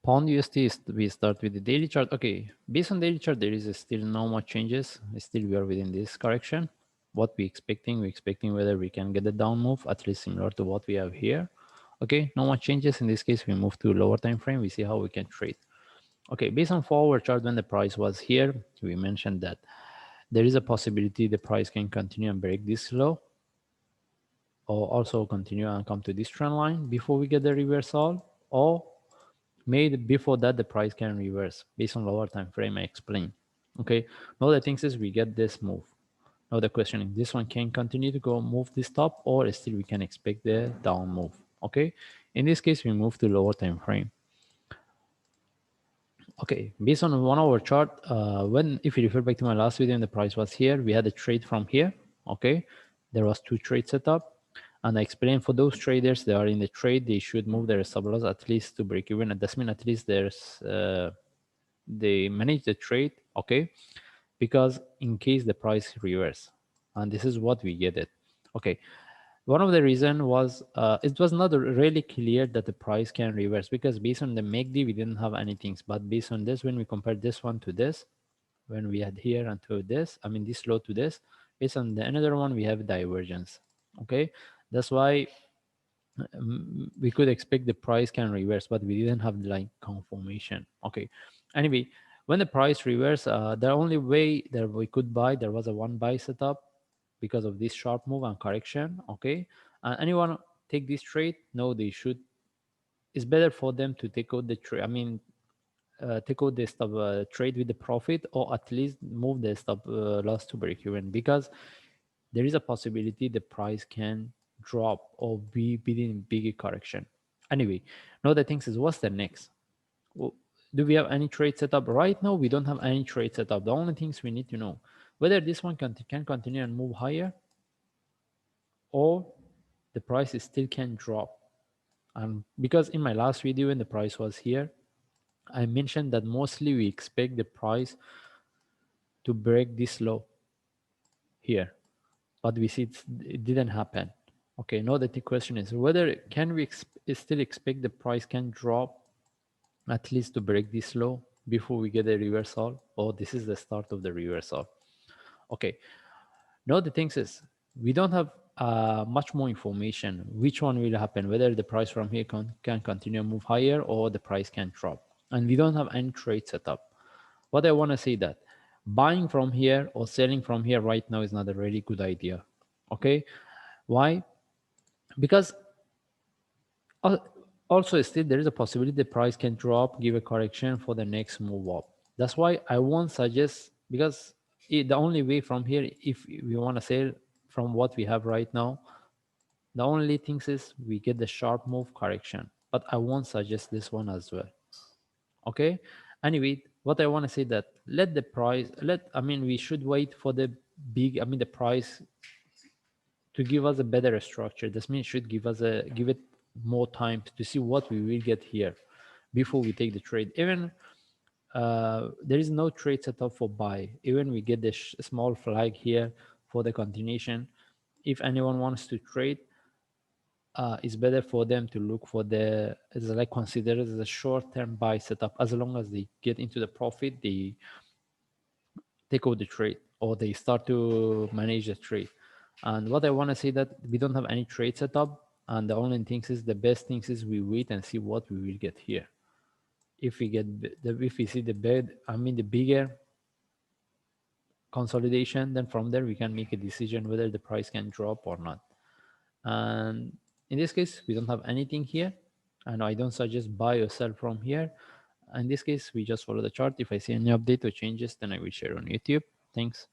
Pound USD, we start with the daily chart. Okay, based on daily chart, there is still no much changes. Still, we are within this correction. What we're expecting whether we can get a down move, at least similar to what we have here. Okay, no much changes. In this case, we move to lower time frame. We see how we can trade. Okay, based on forward chart, when the price was here, we mentioned that there is a possibility the price can continue and break this low, or also continue and come to this trend line before we get the reversal, or maybe before that the price can reverse based on lower time frame I explained. Okay, now the thing is we get this move. Now the question is, this one can continue to go move this top, or still we can expect the down move. Okay, in this case we move to lower time frame. Okay, based on 1 hour chart, if you refer back to my last video and the price was here, we had a trade from here. Okay, there was 2 trades set up, and I explained for those traders they are in the trade, they should move their stop loss at least to break even. That means at least there's they manage the trade. Okay, because in case the price reverse, and this is what we get it. Okay, one of the reason was it was not really clear that the price can reverse, because based on the MACD we didn't have anything, but based on this, when we compare this one to this, when we had here and to this, I mean this low to this, based on the another one we have divergence. Okay, that's why we could expect the price can reverse, but we didn't have like confirmation. Okay, anyway, when the price reverse, the only way that we could buy, there was a one buy setup because of this sharp move and correction. Okay, anyone take this trade? No, they should. It's better for them to take out the trade. I mean, take out the stop trade with the profit, or at least move the stop loss to break even, because there is a possibility the price can drop or be within bigger correction. Anyway, now the thing is, what's the next? Well, do we have any trade setup right now? We don't have any trade setup. The only things we need to know whether this one can continue and move higher, or the price still can drop. And because in my last video when the price was here, I mentioned that mostly we expect the price to break this low here, but we see it didn't happen. Okay, now the question is whether can we still expect the price can drop at least to break this low before we get a reversal, or this is the start of the reversal. Okay, now the thing is we don't have much more information which one will happen, whether the price from here can continue to move higher or the price can drop, and we don't have any trade setup. What I want to say that buying from here or selling from here right now is not a really good idea. Okay, why? Because also still there is a possibility the price can drop, give a correction for the next move up. That's why I won't suggest, because the only way from here, if we want to sell from what we have right now, the only thing is we get the sharp move correction, but I won't suggest this one as well. Okay, anyway, what I want to say that let the price we should wait for the the price to give us a better structure. This means should give it more time to see what we will get here before we take the trade. Even there is no trade setup for buy. Even we get this small flag here for the continuation. If anyone wants to trade, it's better for them to look for it's like considered as a short-term buy setup. As long as they get into the profit, they take out the trade or they start to manage the trade. And what I want to say that we don't have any trade setup, and the only thing is the best thing is we wait and see what we will get here. If we see the bigger consolidation, then from there we can make a decision whether the price can drop or not. And in this case we don't have anything here, and I don't suggest buy or sell from here. In this case we just follow the chart. If I see any update or changes, then I will share on YouTube. Thanks.